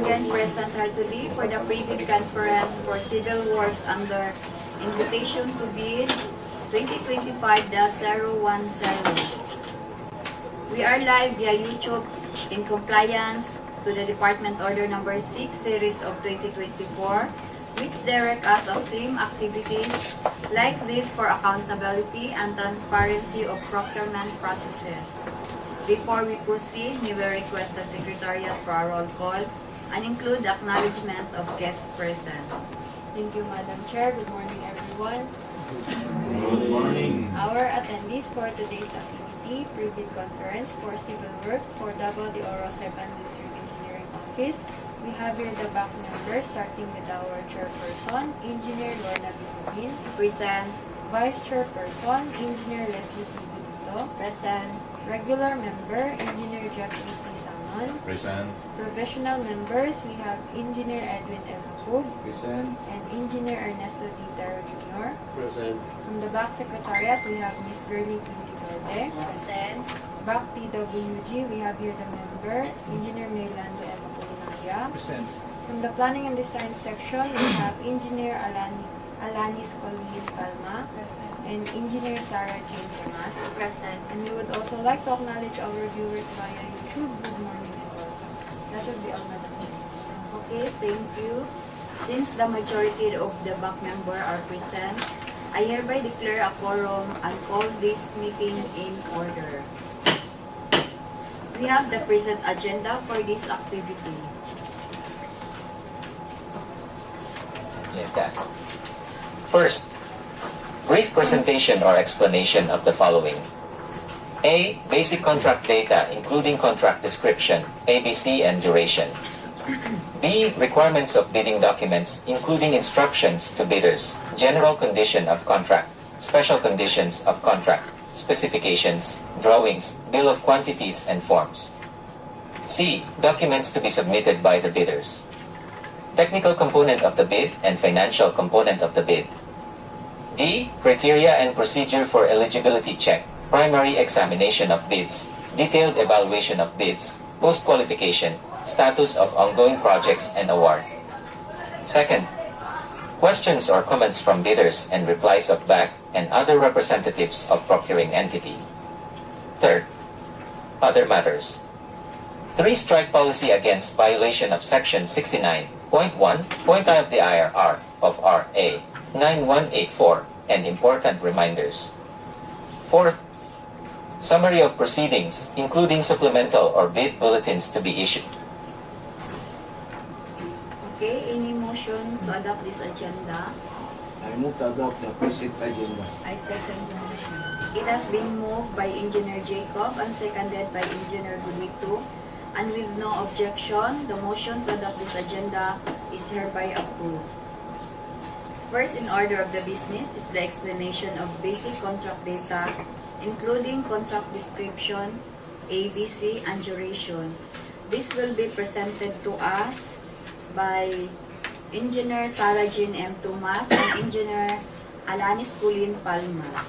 again present heartily for the pre-bid conference for civil works under invitation to bid 2025-010. We are live via YouTube in compliance to the Department Order Number 6 Series of 2024, which direct us to stream activities like this for accountability and transparency of procurement processes. Before we proceed, we will request the Secretariat for a roll call and include the acknowledgement of guests present. Thank you, Madam Chair. Good morning, everyone. Good morning. Our attendees for today's activity, pre-bid conference for civil works for Davao de Oro 2nd District Engineering Office. We have here the back members, starting with our chairperson, Engineer Lorna Bitumin. Present. Vice Chairperson, Engineer Leslie T. Benito. Present. Regular member, Engineer Jeffrey C. Salmon. Present. Professional members, we have Engineer Edwin L. Hug Present. and Engineer Ernesto D. Taro Jr. Present. From the back secretariat, we have Ms. Verly Pindi Verde. Present. Back PWG, we have here the member, Engineer Maylando M. Apolinaria. Present. From the planning and design section, we have Engineer Alanis Colin Palma and Engineer Sarah Jane Tomas. Present. And we would also like to acknowledge our viewers via YouTube. Good morning and welcome. That would be all, Madam Chair. Okay, thank you. Since the majority of the back member are present, I hereby declare a quorum and call this meeting in order. We have the present agenda for this activity. Yes, that. First, brief presentation or explanation of the following. A. Basic contract data including contract description, ABC and duration. B. Requirements of bidding documents including instructions to bidders, general condition of contract, special conditions of contract, specifications, drawings, bill of quantities and forms. C. Documents to be submitted by the bidders. Technical component of the bid and financial component of the bid. D. Criteria and procedure for eligibility check, primary examination of bids, detailed evaluation of bids, post-qualification, status of ongoing projects and award. Second, questions or comments from bidders and replies of BAC and other representatives of procuring entity. Third, other matters. 3. Strike policy against violation of Section 69.1.I of the IRR of RA 9184 and important reminders. Fourth, summary of proceedings, including supplemental or bid bulletins to be issued. Okay, any motion to adopt this agenda? I move to adopt the present agenda. I second the motion. It has been moved by Engineer Jacob and seconded by Engineer Gulito. And with no objection, the motion to adopt this agenda is hereby approved. First in order of the business is the explanation of basic contract data, including contract description, ABC, and duration. This will be presented to us by Engineer Sarah Jean M. Tomas and Engineer Alanis Colin Palma.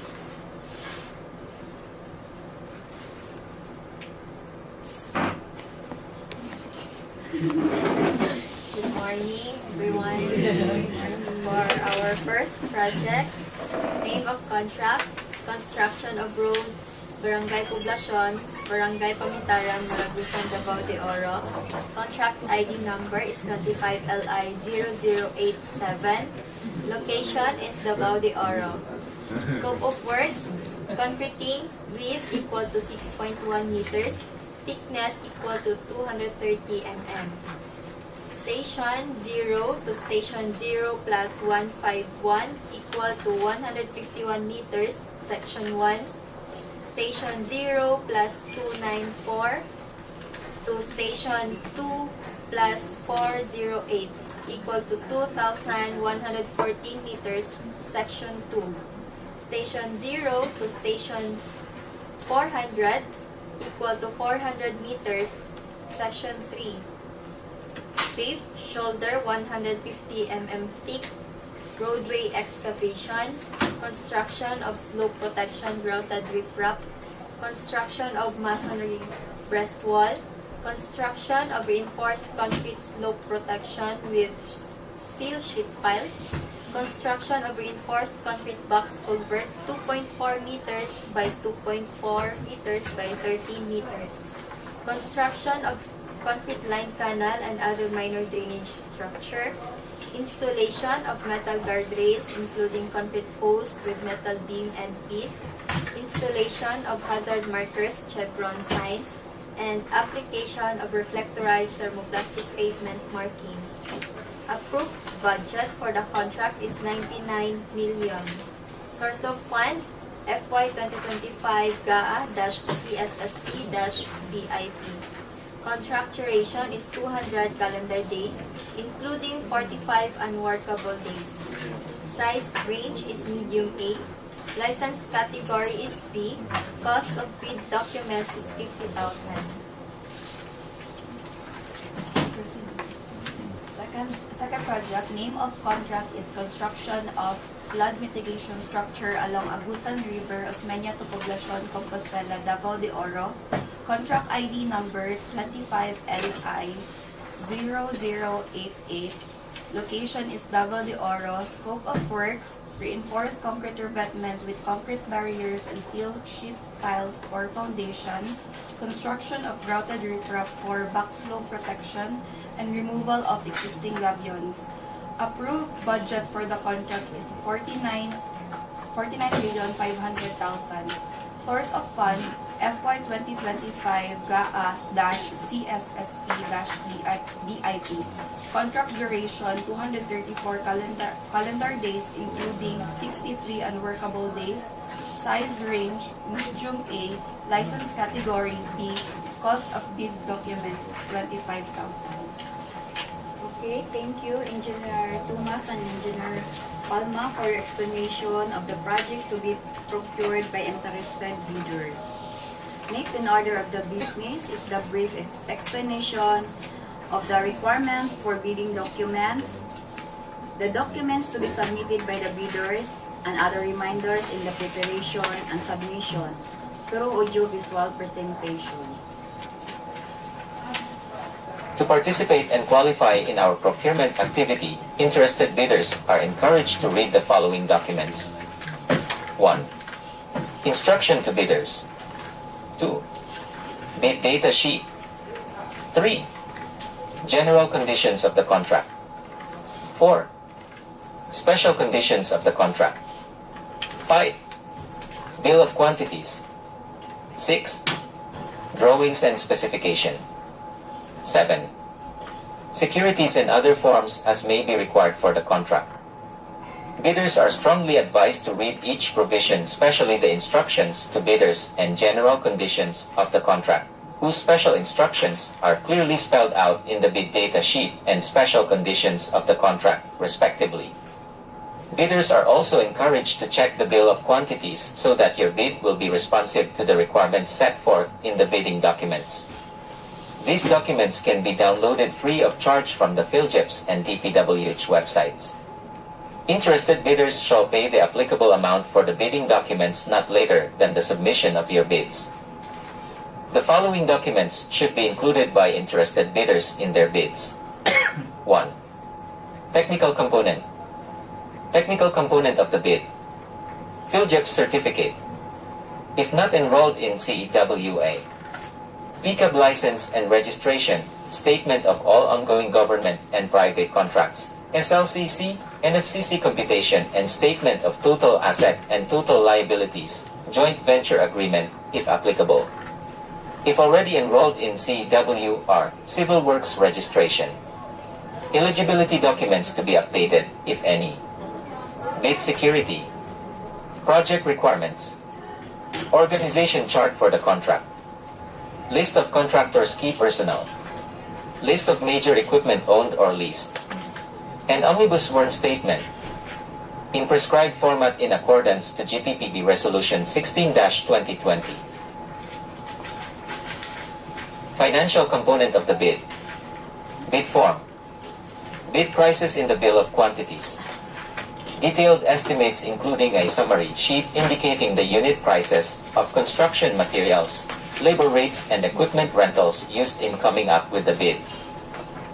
Good morning, everyone. For our first project, name of contract, construction of road, Barangay Poblacion, Barangay Pamintaran, Maragusan, Davao de Oro. Contract ID number is 25LI0087. Location is Davao de Oro. Scope of works, concreting width equal to 6.1 meters, thickness equal to 230 mm. Station 0 to station 0 plus 151 equal to 151 meters, section 1. Station 0 plus 294 to station 2 plus 408 equal to 2,114 meters, section 2. Station 0 to station 400 equal to 400 meters, section 3. Paved shoulder 150 mm thick, roadway excavation, construction of slope protection grouted riprap, construction of masonry breastwall, construction of reinforced concrete slope protection with steel sheet piles, construction of reinforced concrete box culvert 2.4 meters by 2.4 meters by 13 meters, construction of concrete line canal and other minor drainage structure, installation of metal guardrails including concrete posts with metal beam and piece, installation of hazard markers, chevron signs, and application of reflectorized thermoplastic pavement markings. Approved budget for the contract is 99 million. Source of fund, FY 2025 GAA-CSSP-BIP. Contract duration is 200 calendar days, including 45 unworkable days. Size range is medium A. License category is B. Cost of bid documents is 50,000. Second project, name of contract is construction of flood mitigation structure along Agusan River, Osmeña to Poblacion, Compostela, Davao de Oro. Contract ID number 25LI0088. Location is Davao de Oro. Scope of works, reinforced concrete revetment with concrete barriers and steel sheet piles for foundation, construction of grouted riprap for backslope protection, and removal of existing gabions. Approved budget for the contract is 49,500,000. Source of fund, FY 2025 GAA-CSSP-BIP. Contract duration, 234 calendar days, including 63 unworkable days. Size range, medium A. License category B. Cost of bid documents, 25,000. Okay, thank you, Engineer Tumas and Engineer Palma, for your explanation of the project to be procured by interested bidders. Next in order of the business is the brief explanation of the requirements for bidding documents, the documents to be submitted by the bidders, and other reminders in the preparation and submission through audio-visual presentation. To participate and qualify in our procurement activity, interested bidders are encouraged to read the following documents. 1. Instruction to bidders. 2. Bid data sheet. 3. General conditions of the contract. 4. Special conditions of the contract. 5. Bill of quantities. 6. Drawings and specification. 7. Securities and other forms as may be required for the contract. Bidders are strongly advised to read each provision, especially the instructions to bidders and general conditions of the contract, whose special instructions are clearly spelled out in the bid data sheet and special conditions of the contract, respectively. Bidders are also encouraged to check the bill of quantities so that your bid will be responsive to the requirements set forth in the bidding documents. These documents can be downloaded free of charge from the PhilJEPS and DPWH websites. Interested bidders shall pay the applicable amount for the bidding documents not later than the submission of your bids. The following documents should be included by interested bidders in their bids. 1. Technical component. Technical component of the bid. PhilJEPS certificate. If not enrolled in CEWA. PCAB license and registration, statement of all ongoing government and private contracts, SLCC, NFCC computation, and statement of total asset and total liabilities, joint venture agreement, if applicable. If already enrolled in CWR, Civil Works registration. Eligibility documents to be updated, if any. Bid security. Project requirements. Organization chart for the contract. List of contractors' key personnel. List of major equipment owned or leased. An omnibus warrant statement. In prescribed format in accordance to GPPB Resolution 16-2020. Financial component of the bid. Bid form. Bid prices in the bill of quantities. Detailed estimates including a summary sheet indicating the unit prices of construction materials, labor rates and equipment rentals used in coming up with the bid,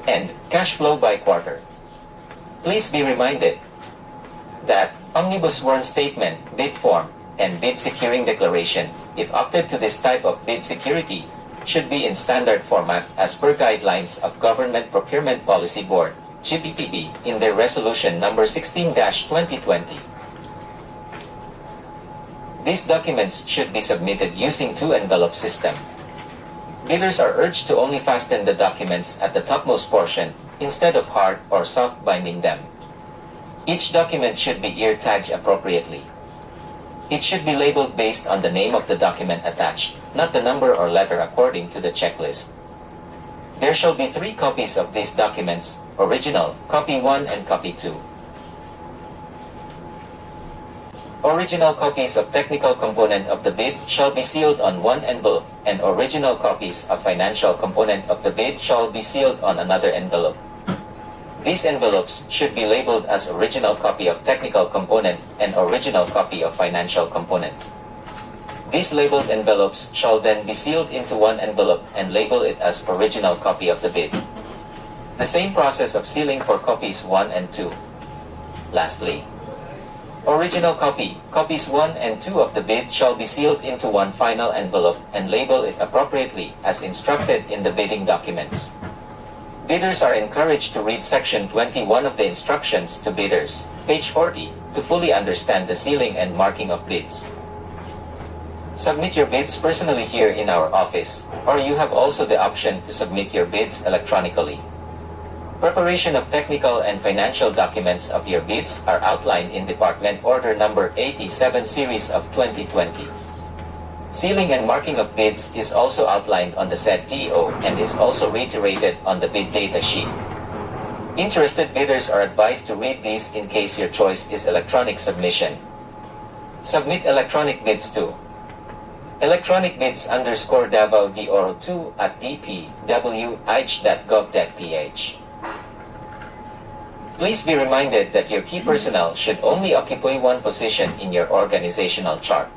and cash flow by quarter. Please be reminded that Omnibus Sworn Statement, bid form, and bid securing declaration, if opted to this type of bid security, should be in standard format as per guidelines of Government Procurement Policy Board, GPPB, in their Resolution number 16-2020. These documents should be submitted using two-envelope system. Bidders are urged to only fasten the documents at the topmost portion, instead of hard or soft binding them. Each document should be ear tagged appropriately. It should be labeled based on the name of the document attached, not the number or letter according to the checklist. There shall be 3 copies of these documents, original, copy 1 and copy 2. Original copies of technical component of the bid shall be sealed on one envelope, and original copies of financial component of the bid shall be sealed on another envelope. These envelopes should be labeled as original copy of technical component and original copy of financial component. These labeled envelopes shall then be sealed into one envelope and label it as original copy of the bid. The same process of sealing for copies 1 and 2. Lastly, original copies 1 and 2 of the bid shall be sealed into one final envelope and label it appropriately as instructed in the bidding documents. Bidders are encouraged to read Section 21 of the Instructions to Bidders, page 40, to fully understand the sealing and marking of bids. Submit your bids personally here in our office, or you have also the option to submit your bids electronically. Preparation of technical and financial documents of your bids are outlined in Department Order Number 87 Series of 2020. Sealing and marking of bids is also outlined on the said DEO and is also reiterated on the bid data sheet. Interested bidders are advised to read these in case your choice is electronic submission. Submit electronic bids to electronic bids _ Davao de Oro 2 at DPWH.gov.ph. Please be reminded that your key personnel should only occupy one position in your organizational chart.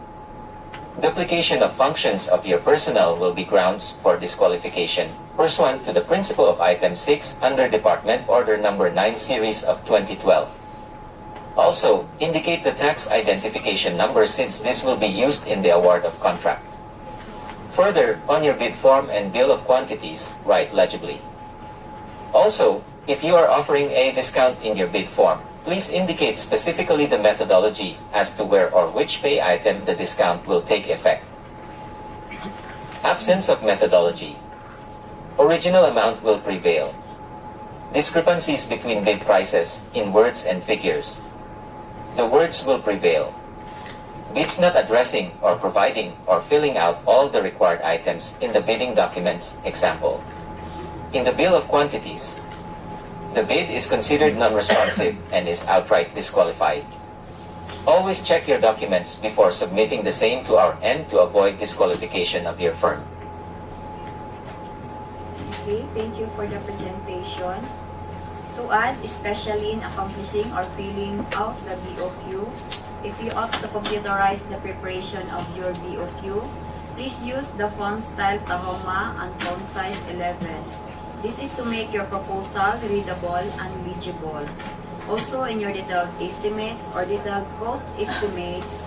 Duplication of functions of your personnel will be grounds for disqualification, pursuant to the principle of Item 6 under Department Order Number 9 Series of 2012. Also, indicate the tax identification number since this will be used in the award of contract. Further, on your bid form and bill of quantities, write legibly. Also, if you are offering a discount in your bid form, please indicate specifically the methodology as to where or which pay item the discount will take effect. Absence of methodology. Original amount will prevail. Discrepancies between bid prices, in words and figures. The words will prevail. Bids not addressing or providing or filling out all the required items in the bidding documents, example. In the bill of quantities, the bid is considered non-responsive and is outright disqualified. Always check your documents before submitting the same to our end to avoid disqualification of your firm. Okay, thank you for the presentation. To add, especially in accomplishing or filling out the BOQ, if you opt to computerize the preparation of your BOQ, please use the font style Tahoma and font size 11. This is to make your proposal readable and legible. Also, in your detailed estimates or detailed cost estimates,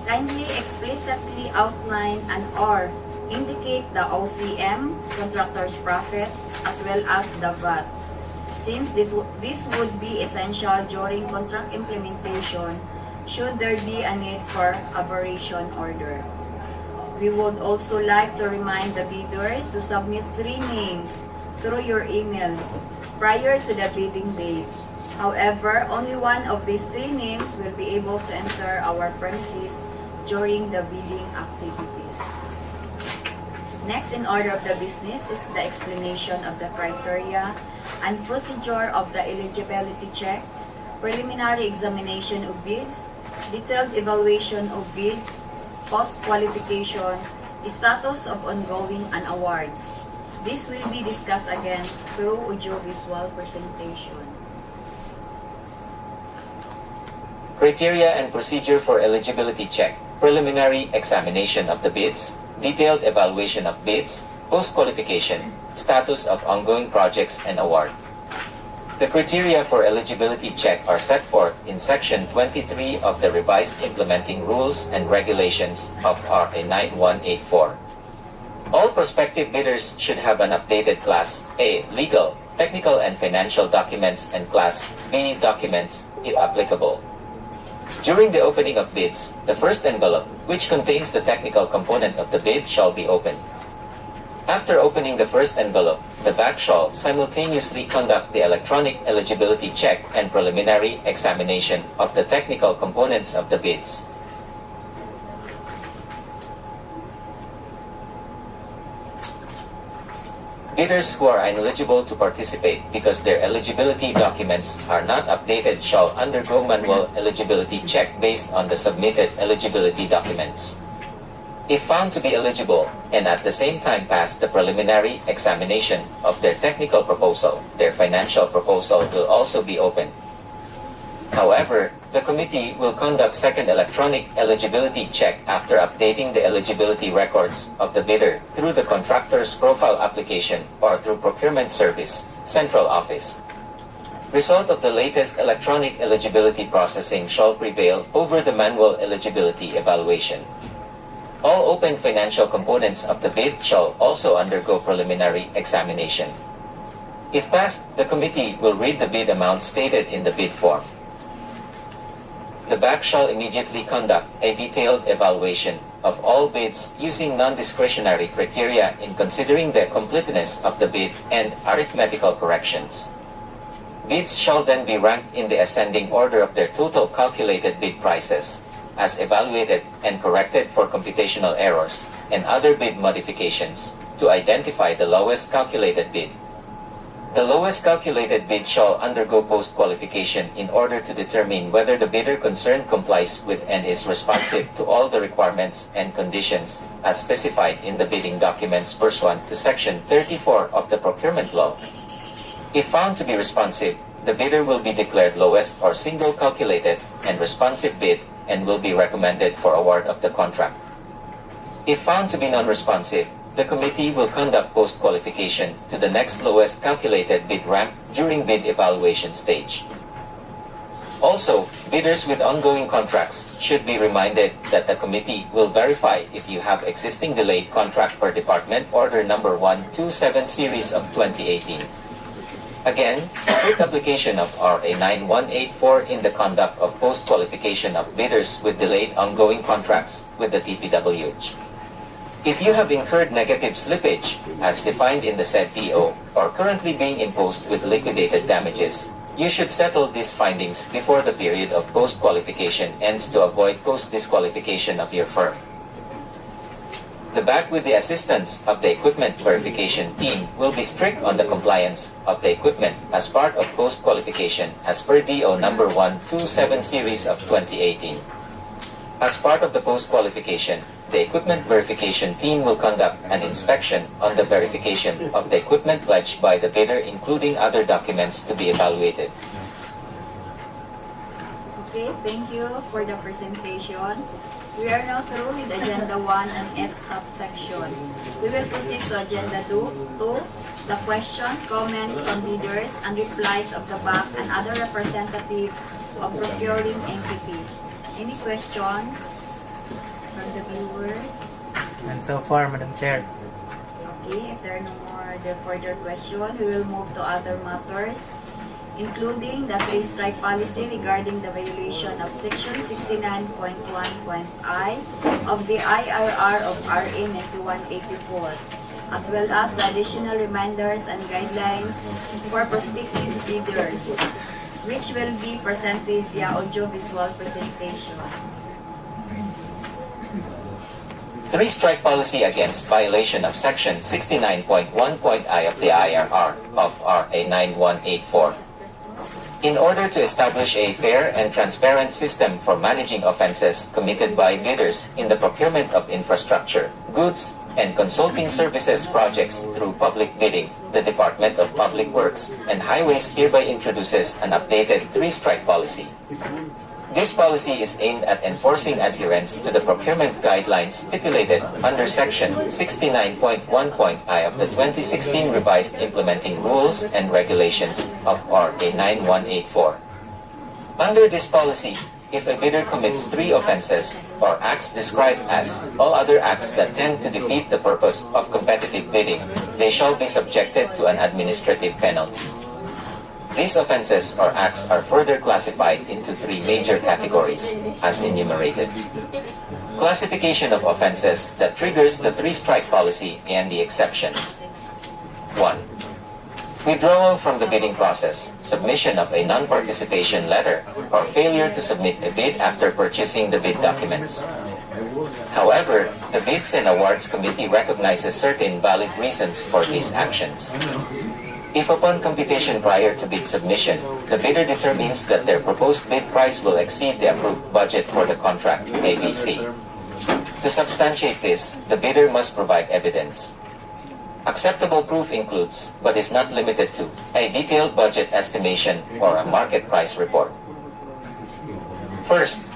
kindly explicitly outline and or indicate the OCM, contractor's profit, as well as the VAT. Since this would be essential during contract implementation, should there be a need for a variation order. We would also like to remind the bidders to submit 3 names through your email prior to the bidding date. However, only one of these 3 names will be able to enter our premises during the bidding activities. Next in order of the business is the explanation of the criteria and procedure of the eligibility check, preliminary examination of bids, detailed evaluation of bids, post qualification, status of ongoing and awards. This will be discussed again through audiovisual presentation. Criteria and procedure for eligibility check. preliminary examination of the bids, detailed evaluation of bids, post-qualification, status of ongoing projects and award. The criteria for eligibility check are set forth in Section 23 of the revised implementing rules and regulations of RA 9184. All prospective bidders should have an updated Class A legal, technical and financial documents and Class B documents, if applicable. During the opening of bids, the first envelope, which contains the technical component of the bid, shall be opened. After opening the first envelope, the back shall simultaneously conduct the electronic eligibility check and preliminary examination of the technical components of the bids. Bidders who are ineligible to participate because their eligibility documents are not updated shall undergo manual eligibility check based on the submitted eligibility documents. If found to be eligible, and at the same time pass the preliminary examination of their technical proposal, their financial proposal will also be opened. However, the committee will conduct second electronic eligibility check after updating the eligibility records of the bidder through the contractor's profile application or through procurement service, central office. Result of the latest electronic eligibility processing shall prevail over the manual eligibility evaluation. All open financial components of the bid shall also undergo preliminary examination. If passed, the committee will read the bid amount stated in the bid form. The BAC shall immediately conduct a detailed evaluation of all bids using non-discretionary criteria in considering the completeness of the bid and arithmetical corrections. Bids shall then be ranked in the ascending order of their total calculated bid prices, as evaluated and corrected for computational errors and other bid modifications, to identify the lowest calculated bid. The lowest calculated bid shall undergo post-qualification in order to determine whether the bidder concerned complies with and is responsive to all the requirements and conditions as specified in the bidding documents pursuant to Section 34 of the Procurement Law. If found to be responsive, the bidder will be declared lowest or single calculated and responsive bid and will be recommended for award of the contract. If found to be non-responsive, the committee will conduct post-qualification to the next lowest calculated bid rank during bid evaluation stage. Also, bidders with ongoing contracts should be reminded that the committee will verify if you have existing delayed contract per Department Order Number 127 Series of 2018. Again, strict application of RA 9184 in the conduct of post-qualification of bidders with delayed ongoing contracts with the DPWH. If you have incurred negative slippage, as defined in the said DEO, or currently being imposed with liquidated damages, you should settle these findings before the period of post-qualification ends to avoid post-disqualification of your firm. The BAC, with the assistance of the equipment verification team, will be strict on the compliance of the equipment as part of post-qualification as per DEO number 127 series of 2018. As part of the post-qualification, the equipment verification team will conduct an inspection on the verification of the equipment pledged by the bidder, including other documents to be evaluated. Okay, thank you for the presentation. We are now through with Agenda 1 and its subsection. We will proceed to Agenda 2, the question, comments from bidders, and replies of the BAC and other representatives of procuring entity. Any questions from the viewers? And so far, Madam Chair. Okay, if there are no more further questions, we will move to other matters, including the three-strike policy regarding the violation of Section 69.1.I of the IRR of RA 9184, as well as the additional reminders and guidelines for prospective bidders, which will be presented via audio-visual presentation. Three-strike policy against violation of Section 69.1.I of the IRR of RA 9184. In order to establish a fair and transparent system for managing offenses committed by bidders in the procurement of infrastructure, goods, and consulting services projects through public bidding, the Department of Public Works and Highways hereby introduces an updated three-strike policy. This policy is aimed at enforcing adherence to the procurement guidelines stipulated under Section 69.1.I of the 2016 Revised Implementing Rules and Regulations of RA 9184. Under this policy, if a bidder commits 3 offenses or acts described as all other acts that tend to defeat the purpose of competitive bidding, they shall be subjected to an administrative penalty. These offenses or acts are further classified into 3 major categories, as enumerated. Classification of offenses that triggers the 3-strike policy and the exceptions. 1. Withdrawal from the bidding process, submission of a non-participation letter, or failure to submit a bid after purchasing the bid documents. However, the Bids and Awards Committee recognizes certain valid reasons for these actions. If upon computation prior to bid submission, the bidder determines that their proposed bid price will exceed the approved budget for the contract, ABC. To substantiate this, the bidder must provide evidence. Acceptable proof includes, but is not limited to, a detailed budget estimation or a market price report. First,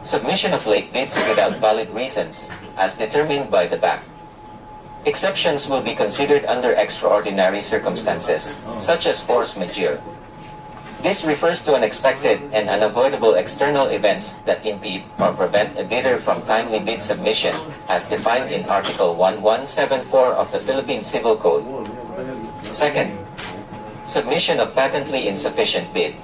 submission of late bids without valid reasons, as determined by the BAC. Exceptions will be considered under extraordinary circumstances, such as force majeure. This refers to unexpected and unavoidable external events that impede or prevent a bidder from timely bid submission, as defined in Article 1174 of the Philippine Civil Code. Second, submission of patently insufficient bid.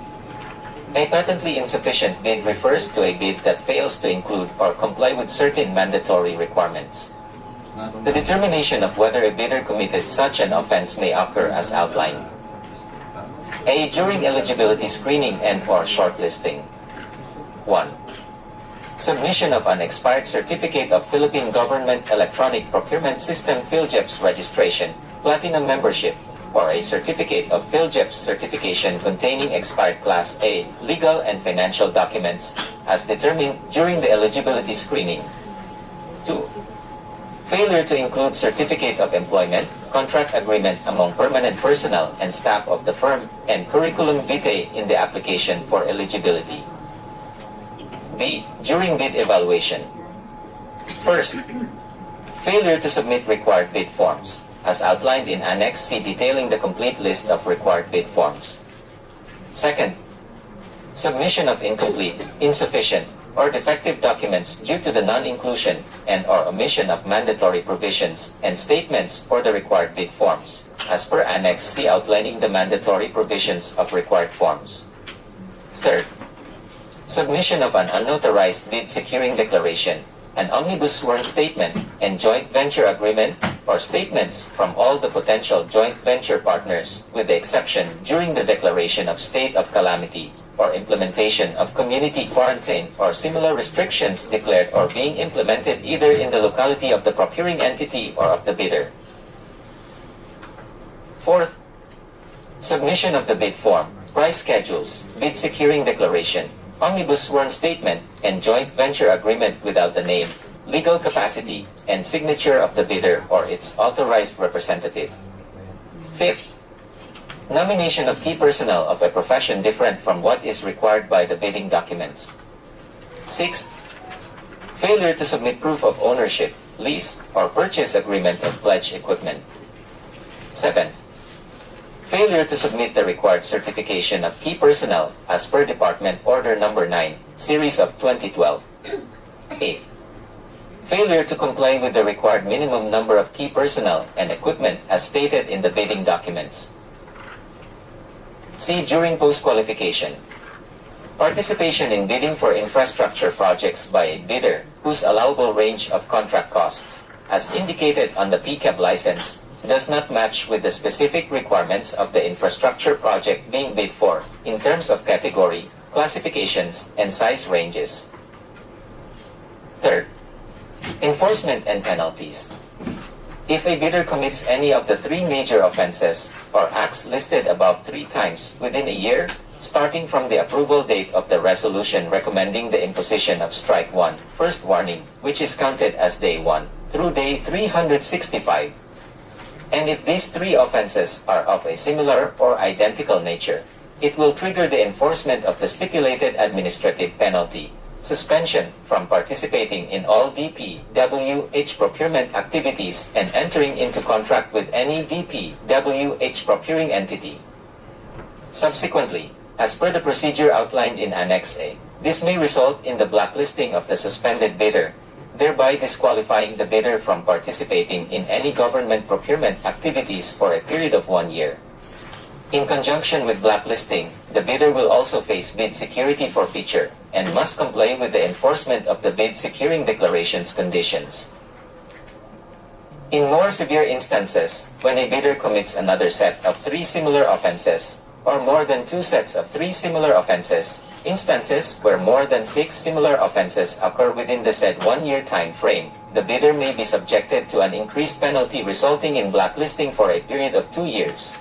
A patently insufficient bid refers to a bid that fails to include or comply with certain mandatory requirements. The determination of whether a bidder committed such an offense may occur as outlined. A. During eligibility screening and/or shortlisting. 1. Submission of an expired Certificate of Philippine Government Electronic Procurement System PhilJEPS registration, Platinum membership, or a Certificate of PhilJEPS certification containing expired Class A legal and financial documents, as determined during the eligibility screening. 2. Failure to include certificate of employment, contract agreement among permanent personnel and staff of the firm, and curriculum vitae in the application for eligibility. B. During bid evaluation. First, failure to submit required bid forms, as outlined in Annex C detailing the complete list of required bid forms. Second, submission of incomplete, insufficient, or defective documents due to the non-inclusion and/or omission of mandatory provisions and statements for the required bid forms, as per Annex C outlining the mandatory provisions of required forms. Third, submission of an unauthorized bid securing declaration, an omnibus sworn statement, and joint venture agreement, or statements from all the potential joint venture partners, with the exception during the declaration of state of calamity, or implementation of community quarantine or similar restrictions declared or being implemented either in the locality of the procuring entity or of the bidder. Fourth, submission of the bid form, price schedules, bid securing declaration, omnibus sworn statement, and joint venture agreement without the name, legal capacity, and signature of the bidder or its authorized representative. Fifth, nomination of key personnel of a profession different from what is required by the bidding documents. Sixth, failure to submit proof of ownership, lease, or purchase agreement of pledged equipment. Seventh, failure to submit the required certification of key personnel as per Department Order No. 9, Series of 2012. Eighth, failure to comply with the required minimum number of key personnel and equipment as stated in the bidding documents. C. During post-qualification. Participation in bidding for infrastructure projects by a bidder whose allowable range of contract costs, as indicated on the PCAB license, does not match with the specific requirements of the infrastructure project being bid for, in terms of category, classifications, and size ranges. Third, enforcement and penalties. If a bidder commits any of the 3 major offenses or acts listed above 3 times within a year, starting from the approval date of the resolution recommending the imposition of Strike 1, first warning, which is counted as day 1, through day 365, and if these 3 offenses are of a similar or identical nature, It will trigger the enforcement of the stipulated administrative penalty, suspension from participating in all DPWH procurement activities and entering into contract with any DPWH procuring entity. Subsequently, as per the procedure outlined in Annex A, this may result in the blacklisting of the suspended bidder, thereby disqualifying the bidder from participating in any government procurement activities for a period of 1 year. In conjunction with blacklisting, the bidder will also face bid security forfeiture and must comply with the enforcement of the bid securing declarations conditions. In more severe instances, when a bidder commits another set of 3 similar offenses, or more than 2 sets of 3 similar offenses, instances where more than 6 similar offenses occur within the said 1-year time frame, the bidder may be subjected to an increased penalty resulting in blacklisting for a period of 2 years.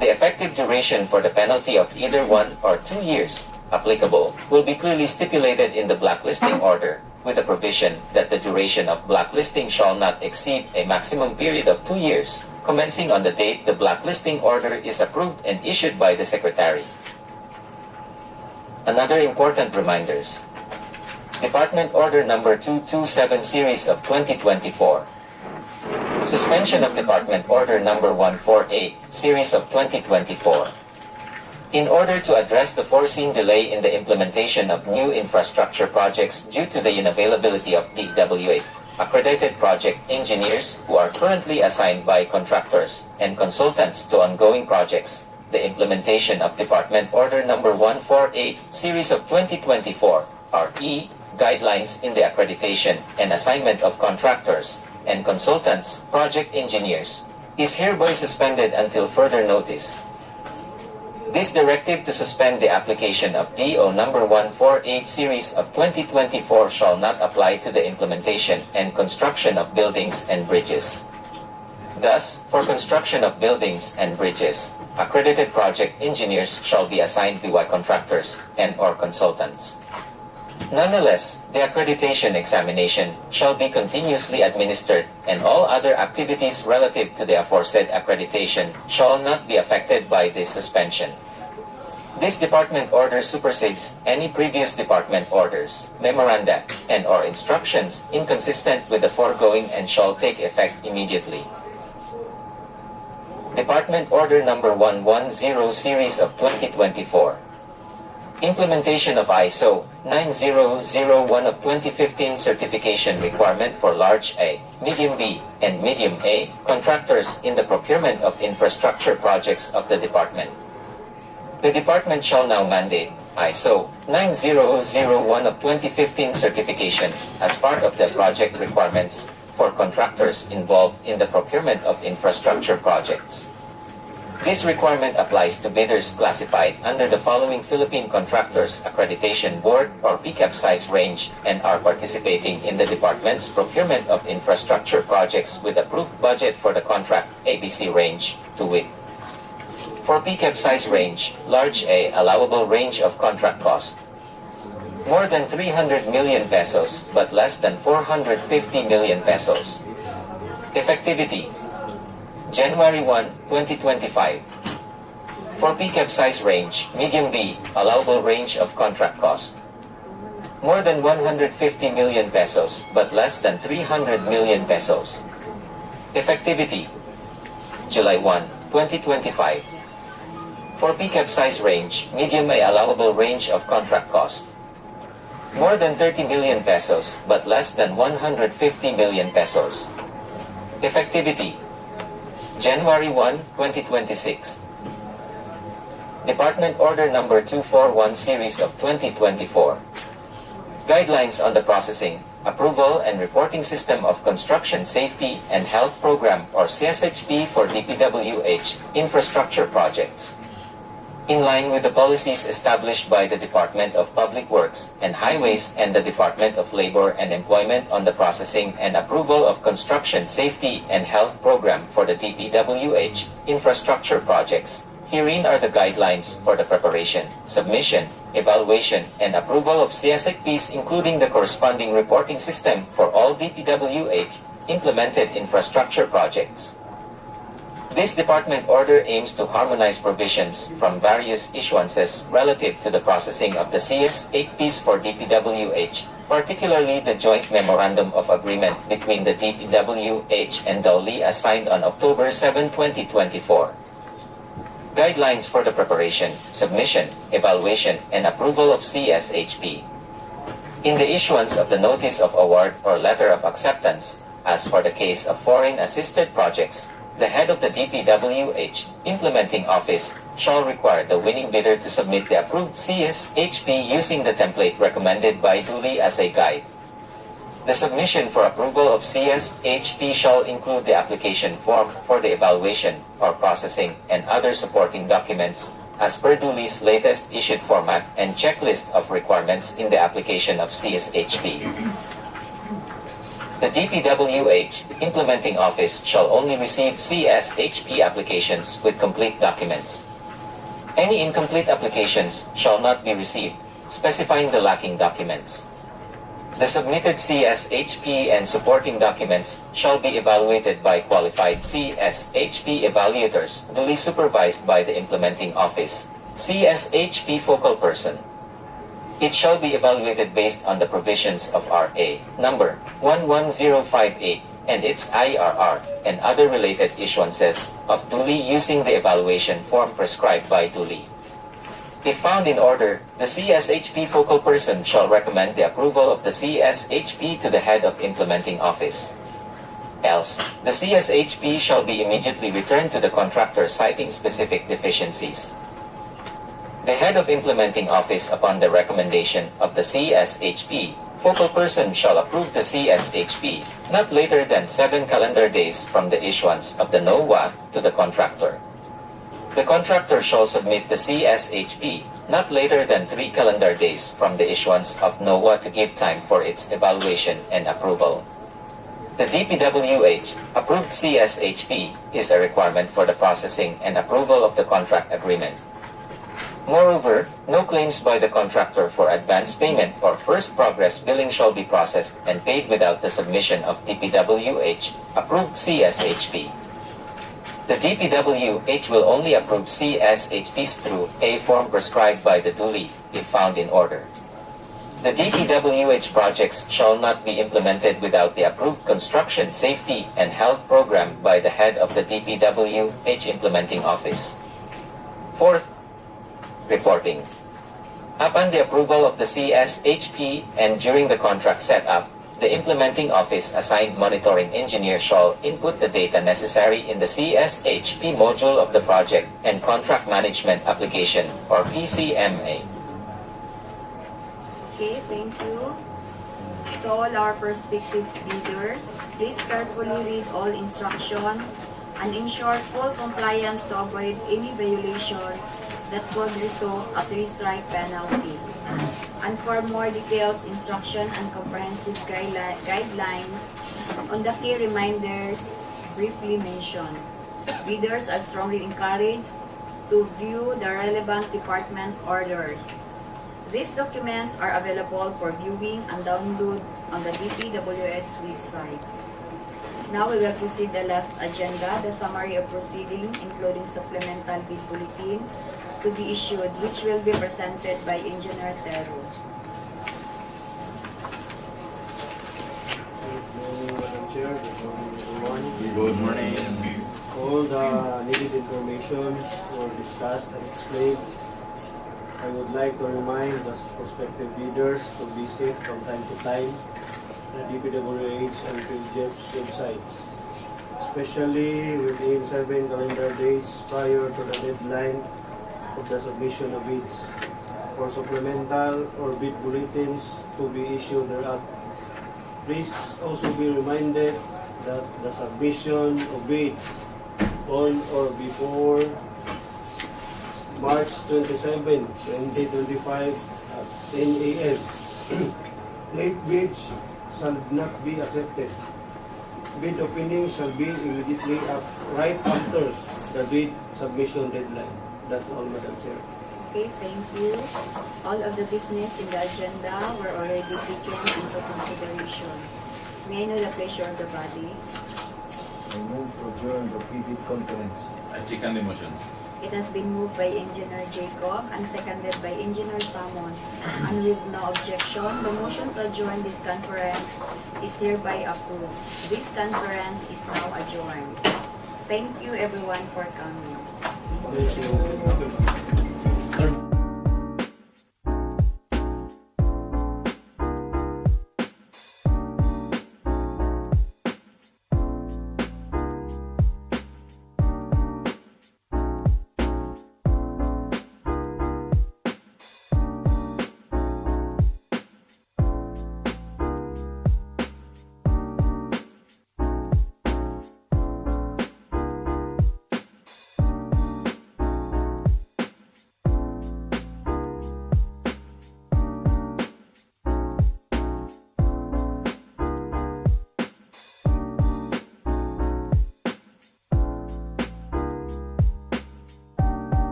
The effective duration for the penalty of either 1 or 2 years applicable will be clearly stipulated in the blacklisting order, with the provision that the duration of blacklisting shall not exceed a maximum period of 2 years, commencing on the date the blacklisting order is approved and issued by the Secretary. Another important reminders. Department Order Number 227 Series of 2024. Suspension of Department Order Number 148, Series of 2024. In order to address the foreseen delay in the implementation of new infrastructure projects due to the unavailability of DPWH accredited project engineers who are currently assigned by contractors and consultants to ongoing projects, the implementation of Department Order Number 148, Series of 2024, RE, guidelines in the accreditation and assignment of contractors and consultants, project engineers, is hereby suspended until further notice. This directive to suspend the application of DEO number 148 series of 2024 shall not apply to the implementation and construction of buildings and bridges. Thus, for construction of buildings and bridges, accredited project engineers shall be assigned by contractors and/or consultants. Nonetheless, the accreditation examination shall be continuously administered, and all other activities relative to the aforesaid accreditation shall not be affected by this suspension. This department order supersedes any previous department orders, memoranda, and/or instructions inconsistent with the foregoing and shall take effect immediately. Department Order Number 110 Series of 2024. Implementation of ISO 9001 of 2015 certification requirement for large A, medium B, and medium A contractors in the procurement of infrastructure projects of the department. The department shall now mandate ISO 9001 of 2015 certification as part of the project requirements for contractors involved in the procurement of infrastructure projects. This requirement applies to bidders classified under the following Philippine Contractors Accreditation Board or PCAP size range and are participating in the department's procurement of infrastructure projects with approved budget for the contract ABC range, to wit. For PCAP size range, large A allowable range of contract cost. More than 300 million pesos but less than 450 million pesos. Effectivity January 1, 2025. For PCAP size range, medium B, allowable range of contract cost. More than 150 million pesos but less than 300 million pesos. Effectivity July 1, 2025. For PCAP size range, medium A allowable range of contract cost. More than 30 million pesos but less than 150 million pesos. Effectivity January 1, 2026. Department Order Number 241 Series of 2024. Guidelines on the processing, approval and reporting system of Construction Safety and Health Program or CSHP for DPWH infrastructure projects. In line with the policies established by the Department of Public Works and Highways and the Department of Labor and Employment on the processing and approval of Construction Safety and Health Program for the DPWH infrastructure projects, herein are the guidelines for the preparation, submission, evaluation, and approval of CSHPs including the corresponding reporting system for all DPWH implemented infrastructure projects. This department order aims to harmonize provisions from various issuances relative to the processing of the CSHPs for DPWH, particularly the Joint Memorandum of Agreement between the DPWH and DOLI as signed on October 7, 2024. Guidelines for the preparation, submission, evaluation, and approval of CSHP. In the issuance of the Notice of Award or Letter of Acceptance, as for the case of foreign-assisted projects, the head of the DPWH Implementing Office shall require the winning bidder to submit the approved CSHP using the template recommended by DOLI as a guide. The submission for approval of CSHP shall include the application form for the evaluation or processing and other supporting documents as per DOLI's latest issued format and checklist of requirements in the application of CSHP. The DPWH Implementing Office shall only receive CSHP applications with complete documents. Any incomplete applications shall not be received, specifying the lacking documents. The submitted CSHP and supporting documents shall be evaluated by qualified CSHP evaluators duly supervised by the Implementing Office, CSHP focal person. It shall be evaluated based on the provisions of RA number 11058 and its IRR and other related issuances of DOLI using the evaluation form prescribed by DOLI. If found in order, the CSHP focal person shall recommend the approval of the CSHP to the head of Implementing Office. Else, the CSHP shall be immediately returned to the contractor citing specific deficiencies. The head of Implementing Office, upon the recommendation of the CSHP, focal person shall approve the CSHP not later than 7 calendar days from the issuance of the NOWA to the contractor. The contractor shall submit the CSHP not later than 3 calendar days from the issuance of NOWA to give time for its evaluation and approval. The DPWH approved CSHP is a requirement for the processing and approval of the contract agreement. Moreover, no claims by the contractor for advance payment or first progress billing shall be processed and paid without the submission of DPWH approved CSHP. The DPWH will only approve CSHPs through a form prescribed by the DOLI, if found in order. The DPWH projects shall not be implemented without the approved construction safety and health program by the head of the DPWH Implementing Office. Fourth, reporting. Upon the approval of the CSHP and during the contract setup, the Implementing Office assigned monitoring engineer shall input the data necessary in the CSHP module of the project and contract management application or PCMA. Okay, thank you. To all our prospective bidders, please carefully read all instruction and ensure full compliance to avoid any violation that could result a 3-strike penalty. And for more details, instruction and comprehensive guidelines on the key reminders briefly mentioned, bidders are strongly encouraged to view the relevant department orders. These documents are available for viewing and download on the DPWH website. Now we will proceed the last agenda, the summary of proceeding, including supplemental bid bulletin to be issued, which will be presented by Engineer Tero. Good morning, Madam Chair. Good morning, everyone. Good morning. All the needed information were discussed and explained. I would like to remind the prospective bidders to visit from time to time the DPWH and PhilJEP's websites, especially within 7 calendar days prior to the deadline of the submission of bids, for supplemental or bid bulletins to be issued thereafter. Please also be reminded that the submission of bids on or before March 27, 2025 at 10 a.m. Late bids shall not be accepted. Bid opening shall be immediately right after the bid submission deadline. That's all, Madam Chair. Okay, thank you. All of the business in the agenda were already taken into consideration. May I know the pleasure of the body? I move to adjourn the PD conference. I second the motion. It has been moved by Engineer Jacob and seconded by Engineer Salmon. And with no objection, the motion to adjourn this conference is hereby approved. This conference is now adjourned. Thank you everyone for coming. Thank you.